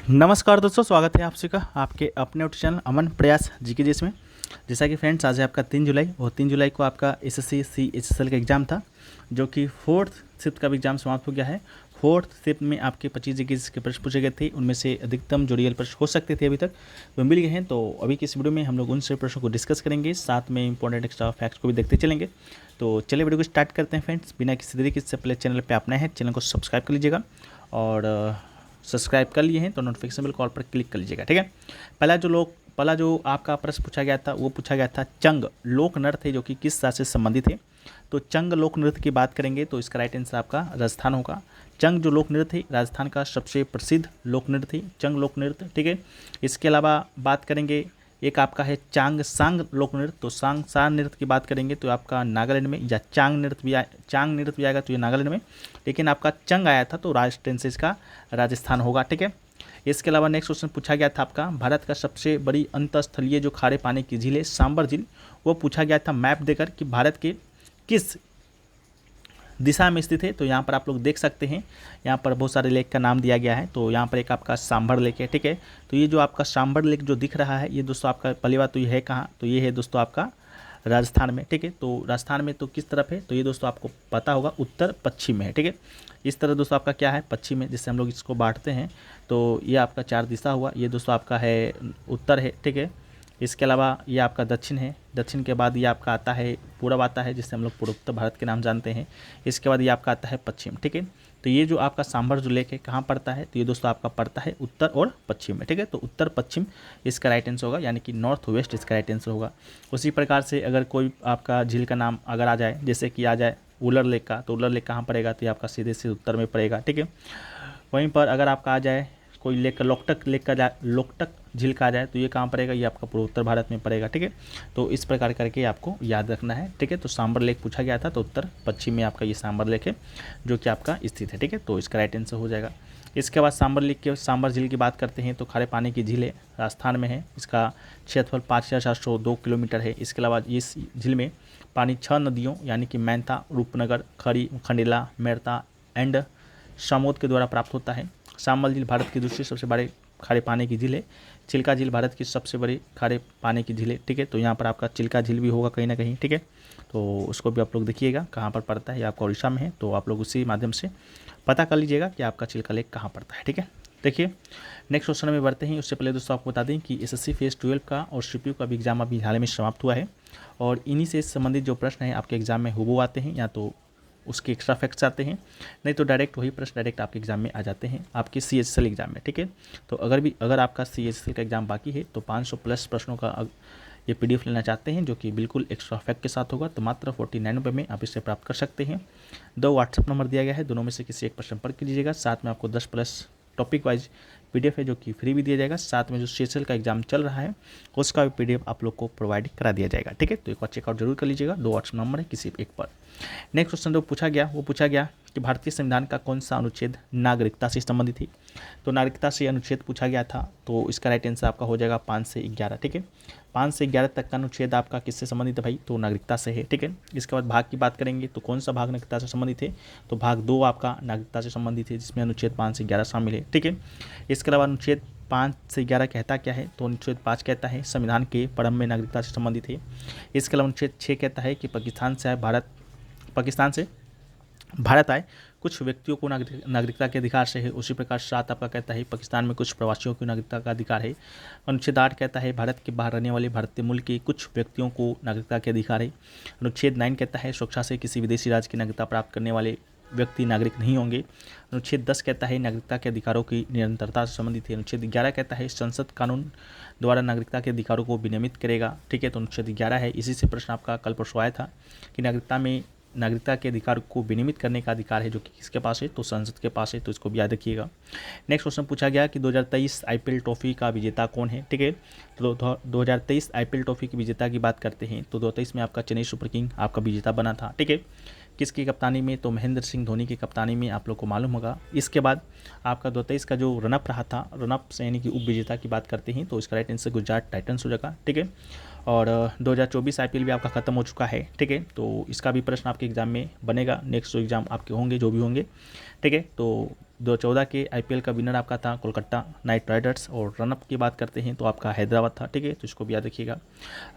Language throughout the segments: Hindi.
नमस्कार दोस्तों, स्वागत है आप सभी का आपके अपने यूट्यूब चैनल अमन प्रयास जीके जिसमें। जैसा कि फ्रेंड्स, आज है आपका 3 जुलाई और 3 जुलाई को आपका एसएससी CHSL का एग्ज़ाम था, जो कि फोर्थ शिफ्ट का भी एग्ज़ाम समाप्त हो गया है। फोर्थ शिफ्ट में आपके 25 जीके के प्रश्न पूछे गए थे, उनमें से अधिकतम जो रियल प्रश्न हो सकते थे अभी तक वो मिल गए हैं। तो अभी की इस वीडियो में हम लोग उन सभी प्रश्नों को डिस्कस करेंगे, साथ में इंपॉर्टेंट एक्स्ट्रा फैक्ट्स को भी देखते चलेंगे। तो चलिए वीडियो को स्टार्ट करते हैं फ्रेंड्स। बिना किसी देरी के, इससे पहले चैनल पर आप नए हैं, चैनल को सब्सक्राइब कर लीजिएगा और सब्सक्राइब कर लिए हैं तो नोटिफिकेशन बेल कॉल पर क्लिक कर लीजिएगा, ठीक है। पहला जो आपका प्रश्न पूछा गया था वो पूछा गया था, चंग लोक नृत्य जो कि किस राज्य से संबंधित है। तो चंग लोक नृत्य की बात करेंगे तो इसका राइट आंसर आपका राजस्थान होगा। चंग जो लोक नृत्य है राजस्थान का सबसे प्रसिद्ध लोक नृत्य है, चंग लोक नृत्य, ठीक है। इसके अलावा बात करेंगे, एक आपका है चांग सांग लोक नृत्य। तो सांग सांग नृत्य की बात करेंगे तो आपका नागालैंड में, या चांग नृत्य भी आएगा तो ये नागालैंड में, लेकिन आपका चंग आया था तो राजस्थान से इसका राजस्थान होगा, ठीक है। इसके अलावा नेक्स्ट क्वेश्चन पूछा गया था आपका, भारत का सबसे बड़ी अंतस्थलीय जो खारे पानी की झील है सांबर झील, वो पूछा गया था मैप देकर कि भारत के किस दिशा में स्थित है। तो यहाँ पर आप लोग देख सकते हैं, यहाँ पर बहुत सारे लेक का नाम दिया गया है। तो यहाँ पर एक आपका सांभर लेक है, ठीक है। तो ये जो आपका सांभर लेक जो दिख रहा है, ये दोस्तों आपका पहली बात तो ये है कहाँ, तो ये है दोस्तों आपका राजस्थान में, ठीक है। तो राजस्थान में तो किस तरफ है, तो ये दोस्तों आपको पता होगा उत्तर पश्चिम में है, ठीक है। इस तरह दोस्तों आपका क्या है, पश्चिम में, जिससे हम लोग इसको बांटते हैं। तो ये आपका 4 दिशा हुआ, ये दोस्तों आपका है उत्तर है, ठीक है। इसके अलावा ये आपका दक्षिण है, दक्षिण के बाद ये आपका आता है पूरब आता है, जिससे हम लोग पूर्वोत्तर भारत के नाम जानते हैं। इसके बाद ये आपका आता है पश्चिम, ठीक है। तो ये जो आपका सांभर जो लेक है कहाँ पड़ता है, तो ये दोस्तों आपका पड़ता है उत्तर और पश्चिम में, ठीक है। तो उत्तर पश्चिम इसका राइट आंसर होगा, यानी कि नॉर्थ वेस्ट इसका राइट आंसर होगा। उसी प्रकार से अगर कोई आपका झील का नाम अगर आ जाए, जैसे कि आ जाए उलर लेक का, तो उलर लेक कहाँ पड़ेगा, तो ये आपका सीधे से उत्तर में पड़ेगा, ठीक है। वहीं पर अगर आपका आ जाए कोई लेक का, लोकटक झील का आ जाए, तो ये कहाँ पड़ेगा, ये आपका पूर्वोत्तर भारत में पड़ेगा, ठीक है। तो इस प्रकार करके आपको याद रखना है, ठीक है। तो सांबर लेक पूछा गया था, तो उत्तर पश्चिम में आपका ये सांबर लेक है जो कि आपका स्थित है, ठीक है। तो इसका राइट आंसर हो जाएगा। इसके बाद सांबर झील की बात करते हैं तो खारे पानी की झील है, राजस्थान में है। इसका क्षेत्रफल 5,402 किलोमीटर है। इसके अलावा इस झील में पानी 6 नदियों यानी कि मैनता, रूपनगर, खड़ी, खंडेला, मेरता एंड सामोद के द्वारा प्राप्त होता है। सांबल झील भारत की दूसरी सबसे बड़े खारे पानी की झील है। चिल्का झील भारत की सबसे बड़ी खारे पानी की झील है, ठीक है। तो यहाँ पर आपका चिल्का झील भी होगा कहीं ना कहीं, ठीक है। तो उसको भी आप लोग देखिएगा कहाँ पर पड़ता है, ये आपका उड़ीसा में है। तो आप लोग उसी माध्यम से पता कर लीजिएगा कि आपका चिल्का लेक कहाँ पड़ता है, ठीक है। देखिए नेक्स्ट क्वेश्चन में बढ़ते हैं। उससे पहले दोस्तों आपको बता दें कि एसएससी फेज 12 का और सीपीयू का भी एग्जाम अभी हाल में समाप्त हुआ है, और इन्हीं से संबंधित जो प्रश्न हैं आपके एग्जाम में हुबहू आते हैं, या तो उसके एक्स्ट्रा फैक्ट्स आते हैं, नहीं तो डायरेक्ट वही प्रश्न डायरेक्ट आपके एग्जाम में आ जाते हैं आपके CHSL एग्जाम में, ठीक है। तो अगर आपका CHSL का एग्जाम बाकी है तो 500 प्लस प्रश्नों का ये PDF लेना चाहते हैं, जो कि बिल्कुल एक्स्ट्रा फैक्ट के साथ होगा, तो मात्र 49 रुपये में आप इसे प्राप्त कर सकते हैं। 2 व्हाट्सअप नंबर दिया गया है, दोनों में से किसी एक पर संपर्क कीजिएगा। साथ में आपको 10 प्लस टॉपिक वाइज PDF है जो कि फ्री भी दिया जाएगा। साथ में जो CHSL का एग्जाम चल रहा है उसका भी PDF आप लोग को प्रोवाइड करा दिया जाएगा, ठीक है। तो एक बार चेकआउट जरूर कर लीजिएगा। 2 व्हाट्सअप नंबर है किसी एक पर। नेक्स्ट क्वेश्चन जो पूछा गया कि भारतीय संविधान का कौन सा अनुच्छेद नागरिकता से संबंधित है। तो नागरिकता से अनुच्छेद पूछा गया था, तो इसका राइट आंसर आपका हो जाएगा 5 से 11, ठीक है। 5 से 11 तक का अनुच्छेद आपका किससे संबंधित है भाई, तो नागरिकता से है, ठीक है। इसके बाद भाग की बात करेंगे तो कौन सा भाग नागरिकता से संबंधित है, तो भाग 2 आपका नागरिकता से संबंधित है, जिसमें अनुच्छेद 5 से 11 शामिल है, ठीक है। इसके अलावा अनुच्छेद 5 से 11 कहता क्या है, तो अनुच्छेद 5 कहता है संविधान के प्रारंभ में नागरिकता से संबंधित है। इसके अलावा अनुच्छेद 6 कहता है कि पाकिस्तान से भारत आए कुछ व्यक्तियों को नागरिकता के अधिकार से है। उसी प्रकार 7 आपका कहता है पाकिस्तान में कुछ प्रवासियों की नागरिकता का अधिकार है। अनुच्छेद 8 कहता है भारत के बाहर रहने वाले भारतीय मूल के कुछ व्यक्तियों को नागरिकता के अधिकार है। अनुच्छेद 9 कहता है स्वेच्छा से किसी विदेशी राज्य की नागरिकता प्राप्त करने वाले व्यक्ति नागरिक नहीं होंगे। अनुच्छेद 10 कहता है नागरिकता के अधिकारों की निरंतरता से संबंधित है। अनुच्छेद 11 कहता है संसद कानून द्वारा नागरिकता के अधिकारों को विनियमित करेगा, ठीक है। तो अनुच्छेद 11 है। इसी से प्रश्न आपका कल परसों आया था कि नागरिकता के अधिकार को विनियमित करने का अधिकार है जो कि किसके पास है, तो संसद के पास है। तो इसको भी याद रखिएगा। नेक्स्ट क्वेश्चन पूछा गया कि 2023 IPL ट्रॉफी का विजेता कौन है, ठीक है। तो 2023 IPL ट्रॉफी के विजेता की बात करते हैं तो 2023 में आपका चेन्नई सुपर किंग आपका विजेता बना था, ठीक है। किसकी कप्तानी में, तो महेंद्र सिंह धोनी की कप्तानी में, आप लोग को मालूम होगा। इसके बाद आपका 2023 का जो रनअप रहा था, रनअप से यानी कि उप विजेता की बात करते हैं तो इसका राइट आंसर गुजरात टाइटंस हो जाएगा, ठीक है। और 2024 IPL भी आपका खत्म हो चुका है, ठीक है। तो इसका भी प्रश्न आपके एग्जाम में बनेगा। नेक्स्ट जो एग्जाम आपके होंगे जो भी होंगे, ठीक है। तो 2014 के आईपीएल का विनर आपका था कोलकाता नाइट राइडर्स, और रनअप की बात करते हैं तो आपका हैदराबाद था, ठीक है, तो इसको भी याद रखिएगा।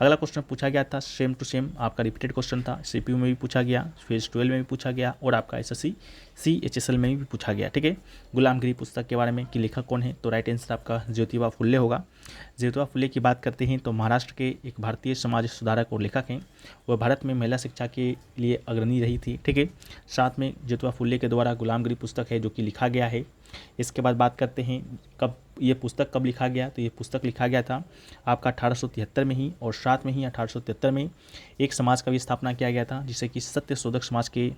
अगला क्वेश्चन पूछा गया था सेम टू सेम, आपका रिपीटेड क्वेश्चन था, सीपीयू में भी पूछा गया, फेज 12 में भी पूछा गया, और आपका एसएससी CHSL में भी पूछा गया, ठीक है। गुलामगिरी पुस्तक के बारे में कि लेखक कौन है, तो राइट आंसर आपका ज्योतिबा फुल्ले होगा। ज्योतिबा फुल्ले की बात करते हैं तो महाराष्ट्र के एक भारतीय समाज सुधारक और लेखक हैं, वह भारत में महिला शिक्षा के लिए अग्रणी रही थी, ठीक है। साथ में ज्योतिबा फुल्ले के द्वारा गुलामगिरी पुस्तक है जो कि लिखा गया है। इसके बाद बात करते हैं कब ये पुस्तक कब लिखा गया, तो ये पुस्तक लिखा गया था आपका 1873 में ही, और साथ में ही 1873 में एक समाज का भी स्थापना किया गया था जिसे कि सत्यशोधक समाज के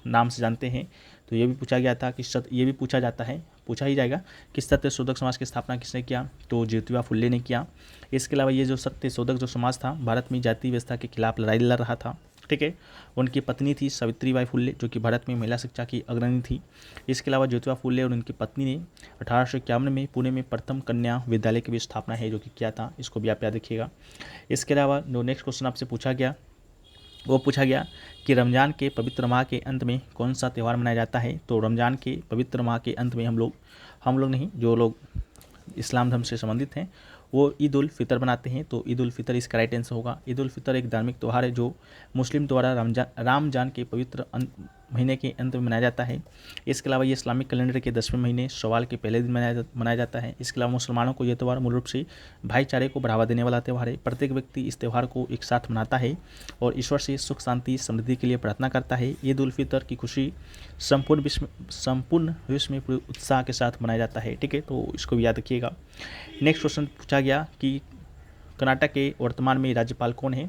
नाम से जानते हैं। तो ये भी पूछा गया था कि ये भी पूछा जाता है, पूछा ही जाएगा कि सत्यशोधक समाज की स्थापना किसने किया, तो ज्योतिबा फुल्ले ने किया। इसके अलावा ये जो सत्यशोधक जो समाज था भारत में जाति व्यवस्था के खिलाफ लड़ाई लड़ रहा था, ठीक है। उनकी पत्नी थी सावित्रीबाई फुल्ले जो कि भारत में महिला शिक्षा की अग्रणी थी। इसके अलावा ज्योतिबा फुल्ले और उनकी पत्नी ने 1851 में पुणे में प्रथम कन्या विद्यालय की भी स्थापना है जो कि किया था, इसको भी आप याद रखिएगा। इसके अलावा जो नेक्स्ट क्वेश्चन आपसे पूछा गया वो पूछा गया कि रमज़ान के पवित्र माह के अंत में कौन सा त्यौहार मनाया जाता है, तो रमज़ान के पवित्र माह के अंत में हम लोग नहीं, जो लोग इस्लाम धर्म से संबंधित हैं वो ईद उल फितर बनाते हैं, तो ईद उल फितर इसका राइट आंसर होगा। ईद उल फितर एक धार्मिक त्यौहार है जो मुस्लिम द्वारा रामजान के पवित्र महीने के अंत में मनाया जाता है। इसके अलावा ये इस्लामिक कैलेंडर के 10वें महीने शवाल के पहले दिन मनाया जाता है। इसके अलावा मुसलमानों को यह त्यौहार मूल रूप से भाईचारे को बढ़ावा देने वाला त्यौहार है। प्रत्येक व्यक्ति इस त्यौहार को एक साथ मनाता है और ईश्वर से सुख शांति समृद्धि के लिए प्रार्थना करता है। ईद उल फितर की खुशी संपूर्ण विश्व में पूरे उत्साह के साथ मनाया जाता है, ठीक है, तो इसको भी याद रखिएगा। नेक्स्ट क्वेश्चन पूछा गया कि कर्नाटक के वर्तमान में राज्यपाल कौन है,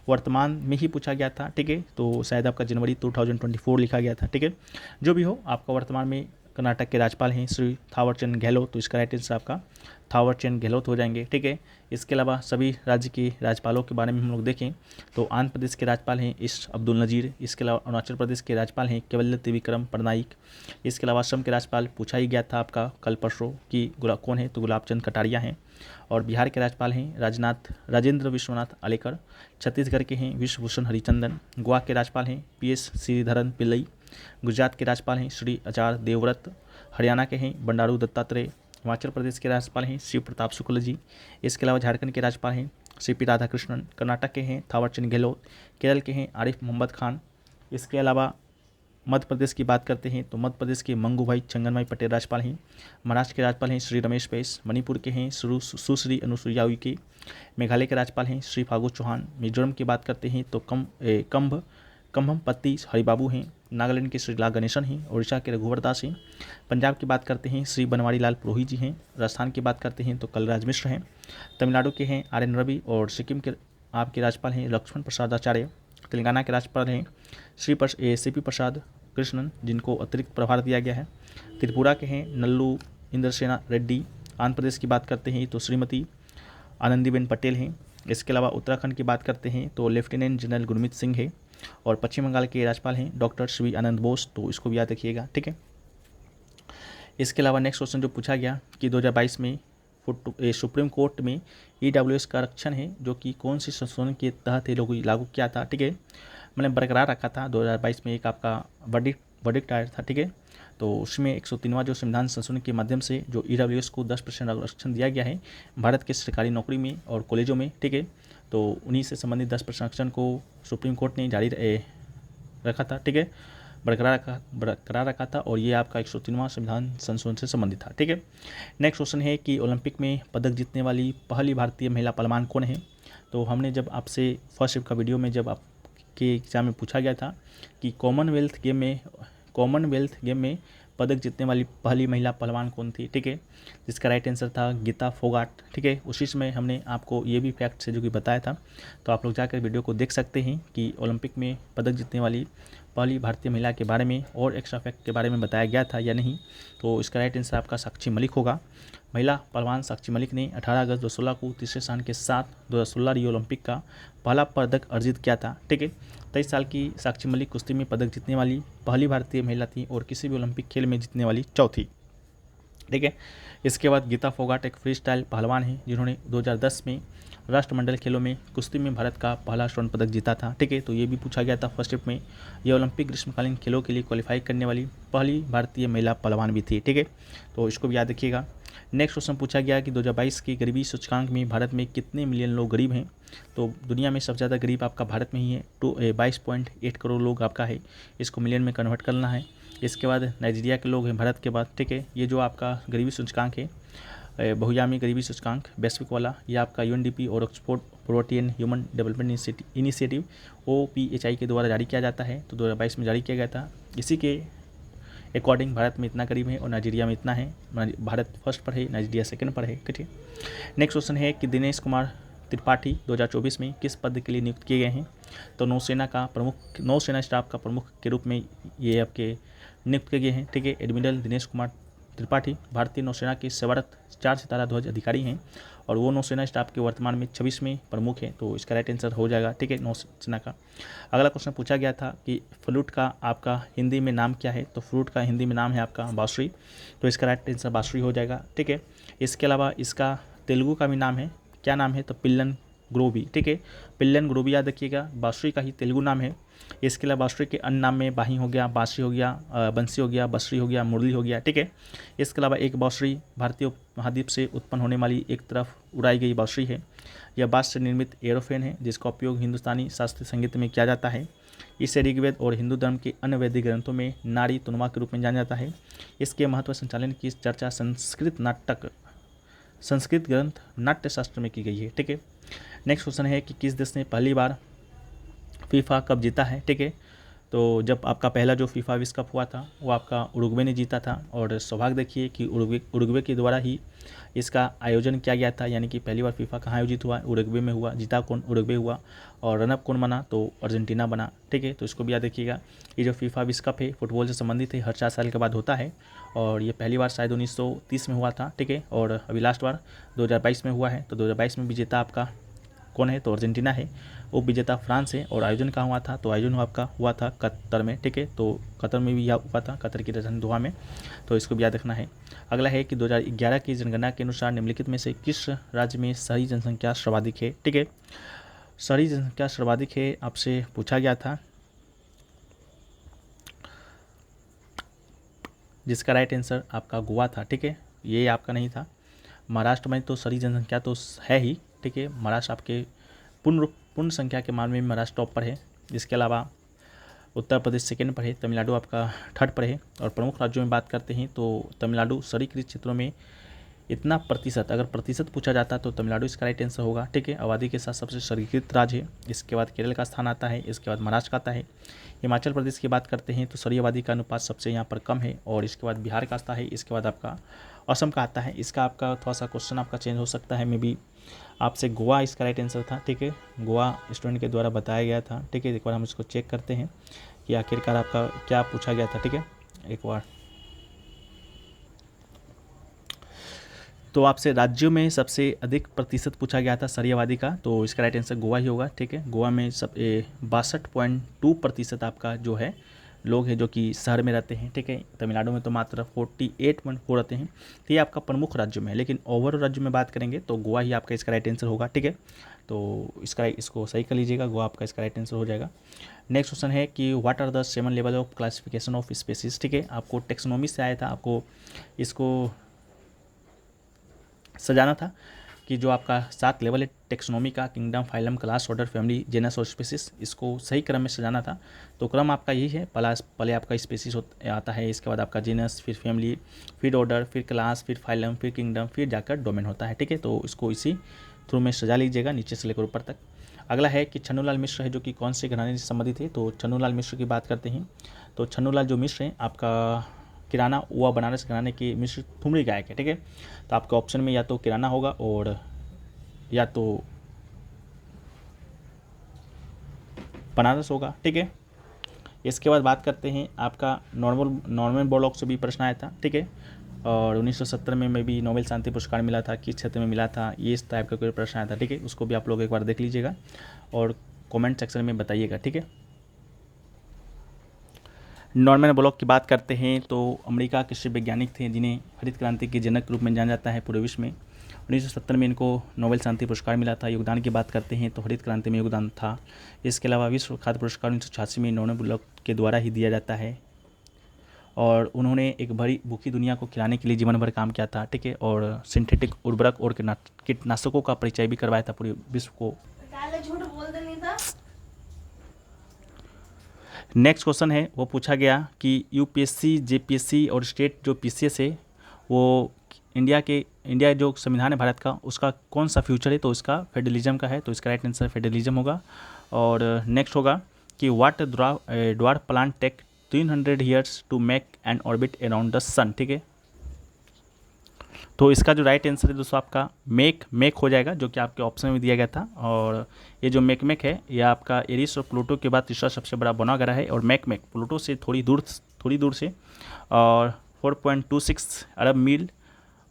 वर्तमान में ही पूछा गया था, ठीक है, तो शायद आपका जनवरी 2024 लिखा गया था, ठीक है। जो भी हो, आपका वर्तमान में कर्नाटक के राज्यपाल हैं श्री थावरचंद गहलोत, तो इसका राइट आंसर आपका थावरचंद गहलोत हो जाएंगे, ठीक है। इसके अलावा सभी राज्य के राज्यपालों के बारे में हम लोग देखें तो आंध्र प्रदेश के राज्यपाल हैं इस अब्दुल नज़ीर। इसके अलावा अरुणाचल प्रदेश के राज्यपाल हैं केवल्य त्रिविक्रम पटनायक। इसके अलावा असम के राज्यपाल पूछा ही गया था आपका कल परसों कि कौन है, तो गुलाब चंद कटारिया हैं। और बिहार के राज्यपाल हैं राजेंद्र विश्वनाथ आलेकर। छत्तीसगढ़ के हैं विश्वभूषण हरिचंदन। गोवा के राज्यपाल हैं PS श्रीधरन पिल्लई। गुजरात के राज्यपाल हैं श्री आचार्य देवव्रत। हरियाणा के हैं बंडारू दत्तात्रेय। हिमाचल प्रदेश के राज्यपाल हैं शिव प्रताप शुक्ल जी। इसके अलावा झारखंड के राज्यपाल हैं CP राधाकृष्णन। कर्नाटक के हैं थावरचंद गहलोत। केरल के हैं आरिफ मोहम्मद खान। इसके अलावा मध्य प्रदेश की बात करते हैं तो मध्य प्रदेश के मंगूभाई चंगनभाई पटेल राज्यपाल हैं। महाराष्ट्र के राज्यपाल हैं श्री रमेश बैस। मणिपुर के हैं सुश्री अनुसुईया उइके। मेघालय के राज्यपाल हैं श्री फागू चौहान। मिजोरम की बात करते हैं तो कंभमपति हरिबाबू हैं। नागालैंड के श्री ला गणेशन हैं। उड़ीसा के रघुवर दास हैं। पंजाब की बात करते हैं श्री बनवारी लाल पुरोहित जी हैं। राजस्थान की बात करते हैं तो कलराज मिश्र हैं। तमिलनाडु के हैं RN रवि। और सिक्किम के आपके राज्यपाल हैं लक्ष्मण प्रसाद आचार्य। तेलंगाना के राज्यपाल हैं श्री CP प्रसाद कृष्णन जिनको अतिरिक्त प्रभार दिया गया है। त्रिपुरा के हैं नल्लू इंद्रसेना रेड्डी। आंध्र प्रदेश की बात करते हैं तो श्रीमती आनंदीबेन पटेल हैं। इसके अलावा उत्तराखंड की बात करते हैं तो लेफ्टिनेंट जनरल गुरमीत सिंह है। और पश्चिम बंगाल के राज्यपाल हैं डॉक्टर श्री आनंद बोस, तो इसको भी याद रखिएगा, ठीक है। इसके अलावा नेक्स्ट क्वेश्चन जो पूछा गया कि 2022 में सुप्रीम कोर्ट में EWS का आरक्षण है जो कि कौन सी संशोधन के तहत ये लोग लागू किया था, ठीक है, मैंने बरकरार रखा था। 2022 में एक आपका वर्डिक्ट आया था, ठीक है, तो उसमें 103वां जो संविधान संशोधन के माध्यम से जो EWS को 10% आरक्षण दिया गया है भारत के सरकारी नौकरी में और कॉलेजों में, ठीक है, तो उन्हीं से संबंधित 10% आरक्षण को सुप्रीम कोर्ट ने जारी रखा था, ठीक है, बरकरार रखा था। और ये आपका 103वां संविधान संशोधन से संबंधित था, ठीक है। नेक्स्ट क्वेश्चन है कि ओलंपिक में पदक जीतने वाली पहली भारतीय महिला पहलवान कौन है, तो हमने जब आपसे फर्स्ट शिफ्ट का वीडियो में जब आपके एग्जाम में पूछा गया था कि कॉमनवेल्थ गेम में पदक जीतने वाली पहली महिला पहलवान कौन थी, ठीक है, जिसका राइट आंसर था गीता फोगाट, ठीक है। उसी समय हमने आपको ये भी फैक्ट से जो कि बताया था, तो आप लोग जाकर वीडियो को देख सकते हैं कि ओलंपिक में पदक जीतने वाली पहली भारतीय महिला के बारे में और एक्स्ट्रा फैक्ट के बारे में बताया गया था या नहीं, तो इसका राइट आंसर आपका साक्षी मलिक होगा। महिला पहलवान साक्षी मलिक ने 18 अगस्त 2016 को तीसरे स्थान के साथ 2016 रियो ओलंपिक का पहला पदक अर्जित किया था, ठीक है। 23 साल की साक्षी मलिक कुश्ती में पदक जीतने वाली पहली भारतीय महिला थी और किसी भी ओलंपिक खेल में जीतने वाली चौथी। ठीक है। इसके बाद गीता फोगाट एक फ्री स्टाइल पहलवान है जिन्होंने 2010 में राष्ट्रमंडल खेलों में कुश्ती में भारत का पहला स्वर्ण पदक जीता था। ठीक है, तो ये भी पूछा गया था फर्स्ट शिफ्ट में। ये ओलंपिक ग्रीष्मकालीन खेलों के लिए क्वालिफाई करने वाली पहली भारतीय महिला पहलवान भी थी। ठीक है, तो इसको भी याद रखिएगा। नेक्स्ट क्वेश्चन पूछा गया कि 2022 की गरीबी सूचकांक में भारत में कितने मिलियन लोग गरीब हैं। तो दुनिया में सबसे ज़्यादा गरीब आपका भारत में ही है, 22.8 करोड़ लोग आपका है। इसको मिलियन में कन्वर्ट करना है। इसके बाद नाइजीरिया के लोग हैं भारत के बाद। ठीक है, ये जो आपका गरीबी सूचकांक है, बहुआयामी गरीबी सूचकांक वैश्विक वाला, ये आपका यूएनडीपी और Oxford poverty and human development initiative OPHI के द्वारा जारी किया जाता है। तो 2022 में जारी किया गया था। इसी के अकॉर्डिंग भारत में इतना गरीब है और नाइजीरिया में इतना है। भारत फर्स्ट पर है, नाइजीरिया सेकंड पर है। ठीक है, नेक्स्ट क्वेश्चन है कि दिनेश कुमार त्रिपाठी 2024 में किस पद के लिए नियुक्त किए गए हैं। तो नौसेना स्टाफ का प्रमुख के रूप में ये आपके नियुक्त किए गए हैं। ठीक है, एडमिरल दिनेश कुमार त्रिपाठी भारतीय नौसेना के सेवारत 4 सितारा ध्वज अधिकारी हैं और वो नौसेना स्टाफ के वर्तमान में 26वें प्रमुख हैं। तो इसका राइट आंसर हो जाएगा। ठीक है, नौसेना का। अगला क्वेश्चन पूछा गया था कि फ्लूट का आपका हिंदी में नाम क्या है। तो फ्लूट का हिंदी में नाम है आपका बांसुरी। तो इसका राइट आंसर बांसुरी हो जाएगा। ठीक है, इसके अलावा इसका तेलुगु का भी नाम है, क्या नाम है, तो पिल्लन ग्रोवी। ठीक है, पिल्लन ग्रोवी याद रखिएगा, बांसुरी का ही तेलुगु नाम है। इसके अलावा बांसुरी के अन्य नाम में बाही हो गया, बांसी हो गया, बंसी हो गया, बसरी हो गया, मुरली हो गया। ठीक है, इसके अलावा एक बांसुरी भारतीय महाद्वीप से उत्पन्न होने वाली एक तरफ उड़ाई गई बांसुरी है। यह बांस से निर्मित एरोफेन है जिसका उपयोग हिंदुस्तानी शास्त्रीय संगीत में किया जाता है। इसे ऋग्वेद और हिंदू धर्म के अन्य वैदिक ग्रंथों में नारी तुनमा के रूप में जाना जाता है। इसके महत्व संचालन की चर्चा संस्कृत ग्रंथ नाट्यशास्त्र में की गई है। ठीक है, नेक्स्ट क्वेश्चन है कि किस देश ने पहली बार फीफा कप जीता है। ठीक है, तो जब आपका पहला जो फीफा विश्व कप हुआ था वो आपका उरुग्वे ने जीता था और सौभाग्य देखिए कि उरुग्वे के द्वारा ही इसका आयोजन किया गया था। यानी कि पहली बार फीफा कहाँ आयोजित हुआ, उरुग्वे में हुआ। जीता कौन, उरुग्वे हुआ। और रनअप कौन बना, तो अर्जेंटीना बना। ठीक है, तो इसको भी याद रखिएगा। ये जो फीफा विश्व कप है फुटबॉल से संबंधित है, हर 4 साल के बाद होता है और ये पहली बार शायद 1930 में हुआ था। ठीक है, और अभी लास्ट बार 2022 में हुआ है। तो 2022 में विजेता आपका कौन है, तो अर्जेंटीना है। वो विजेता फ्रांस है। और आयोजन कहाँ हुआ था, तो आयोजन आपका हुआ था कतर में। ठीक है, तो कतर में भी हुआ था, कतर की राजधानी दोहा में। तो इसको भी याद रखना है। अगला है कि 2011 की जनगणना के अनुसार निम्नलिखित में से किस राज्य में शहरी जनसंख्या सर्वाधिक है। ठीक है, शहरी जनसंख्या सर्वाधिक है आपसे पूछा गया था, जिसका राइट आंसर आपका गोवा था। ठीक है, ये आपका नहीं था। महाराष्ट्र में तो शहरी जनसंख्या तो है ही। ठीक है, महाराष्ट्र आपके पूर्ण संख्या के मामले में महाराष्ट्र टॉप पर है। इसके अलावा उत्तर प्रदेश सेकेंड पर है, तमिलनाडु आपका थर्ड पर है। और प्रमुख राज्यों में बात करते हैं तो तमिलनाडु शहरीकृत क्षेत्रों में इतना प्रतिशत, अगर प्रतिशत पूछा जाता तो तमिलनाडु इसका राइट आंसर होगा। ठीक है, आबादी के साथ सबसे शहरीकृत राज्य है। इसके बाद केरल का स्थान आता है, इसके बाद महाराष्ट्र का आता है। हिमाचल प्रदेश की बात करते हैं तो शहरी आबादी का अनुपात सबसे यहाँ पर कम है। और इसके बाद बिहार का आता है, इसके बाद आपका असम का आता है। इसका आपका थोड़ा सा क्वेश्चन आपका चेंज हो सकता है, मे बी आपसे गोवा इसका राइट आंसर था। ठीक है, गोवा स्टूडेंट के द्वारा बताया गया था। ठीक है, एक बार हम इसको चेक करते हैं कि आखिरकार आपका क्या पूछा गया था। ठीक है, एक बार तो आपसे राज्यों में सबसे अधिक प्रतिशत पूछा गया था शहरी आबादी का, तो इसका राइट आंसर गोवा ही होगा। ठीक है, गोवा में 62.2% आपका जो है लोग हैं जो कि शहर में रहते हैं। ठीक है, तमिलनाडु में तो मात्र 48.4 रहते हैं। तो ये आपका प्रमुख राज्यों में है, लेकिन ओवरऑल राज्य में बात करेंगे तो गोवा ही आपका इसका राइट आंसर होगा। ठीक है, तो इसको सही कर लीजिएगा, गोवा आपका इसका राइट आंसर हो जाएगा। नेक्स्ट क्वेश्चन है कि what are the 7 level of classification of species. ठीक है, आपको टेक्सोनॉमी से आया था, आपको इसको सजाना था कि जो आपका 7 लेवल है टेक्सोनॉमी का, kingdom, phylum, class, order, family, genus और स्पीसीज, इसको सही क्रम में सजाना था। तो क्रम आपका यही है, पहले आपका स्पीसीज आता है, इसके बाद आपका जेनस, फिर फैमिली, फिर ऑर्डर, फिर क्लास, फिर फाइलम, फिर किंगडम, फिर जाकर डोमेन होता है। ठीक है, तो इसको इसी थ्रू में सजा लीजिएगा नीचे से लेकर ऊपर तक। अगला है कि छन्नूलाल मिश्र है जो कि कौन से घराने से संबंधित है। तो छन्नूलाल मिश्र की बात करते हैं तो छन्नूलाल जो मिश्र हैं आपका किराना व बनारस घराने के मिश्र ठुमरी गायक है। ठीक है, तो आपके ऑप्शन में या तो किराना होगा और या तो बनारस होगा। ठीक है, इसके बाद बात करते हैं आपका नॉर्मन बोरलॉग से भी प्रश्न आया था। ठीक है, और 1970 में भी नोबेल शांति पुरस्कार मिला था, किस क्षेत्र में मिला था, ये इस टाइप का कोई प्रश्न आया था। ठीक है, उसको भी आप लोग एक बार देख लीजिएगा और कमेंट सेक्शन में बताइएगा। ठीक है, नॉर्मन ब्लॉक की बात करते हैं तो अमेरिका के शिव वैज्ञानिक थे जिन्हें हरित क्रांति के जनक के रूप में जाना जाता है पूरे विश्व में। 1970 में इनको नोबेल शांति पुरस्कार मिला था। योगदान की बात करते हैं तो हरित क्रांति में योगदान था। इसके अलावा विश्व खाद्य पुरस्कार 1986 में नॉर्मन ब्लॉक के द्वारा ही दिया जाता है और उन्होंने एक भरी भूखी दुनिया को खिलाने के लिए जीवन भर काम किया था, ठीक है। और सिंथेटिक उर्वरक और कीटनाशकों का परिचय भी करवाया था पूरे विश्व को। झूठ बोल देनी था। नेक्स्ट क्वेश्चन है वो पूछा गया कि यूपीएससी, जेपीएससी और स्टेट जो पीसीएस है वो इंडिया जो संविधान है भारत का उसका कौन सा फ्यूचर है, तो इसका फेडरलिज्म का है, तो इसका राइट आंसर फेडरलिज्म होगा। और नेक्स्ट होगा कि what dwarf plant take 300 years to make an orbit around the sun, ठीक है। तो इसका जो राइट आंसर है दोस्तों आपका मेक हो जाएगा, जो कि आपके ऑप्शन में दिया गया था। और ये जो मेक है ये आपका एरिस और प्लूटो के बाद तीसरा सबसे बड़ा बना ग्रह है। और मेक प्लूटो से थोड़ी दूर से और 4.26 अरब मील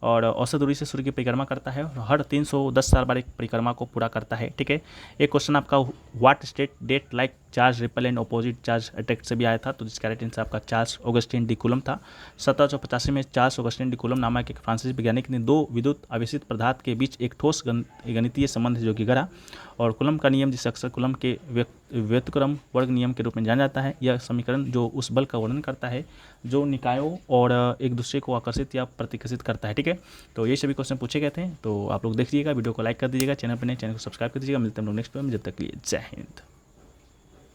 और औसत दूरी से सूर्य की परिक्रमा करता है और हर 310 साल बाद एक परिक्रमा को पूरा करता है, ठीक है। एक क्वेश्चन आपका what state that like charge repel and opposite charge attract से भी आया था, तो जिसका राइट आंसर आपका चार्ल्स ऑगस्टिन डी कूलम था। 1785 में चार्ल्स ऑगस्टिन डी कूलम नामक एक फ्रांसीसी वैज्ञानिक ने दो विद्युत आवेशित पदार्थ के बीच एक ठोस गणितीय संबंध जो कि गढ़ा। और कूलम का नियम, जिसे अक्सर कूलम के व्युत्क्रम वर्ग नियम के रूप में जाना जाता है, यह समीकरण जो उस बल का वर्णन करता है जो निकायों और एक दूसरे को आकर्षित या प्रतिकर्षित करता है, ठीक है। तो ये सभी क्वेश्चन पूछे गए थे, तो आप लोग देख लीजिएगा, वीडियो को लाइक कर दीजिएगा, चैनल पर नए चैनल को सब्सक्राइब कर दीजिएगा। मिलते हैं हम लोग नेक्स्ट वीडियो में, जब तक के लिए जय हिंद।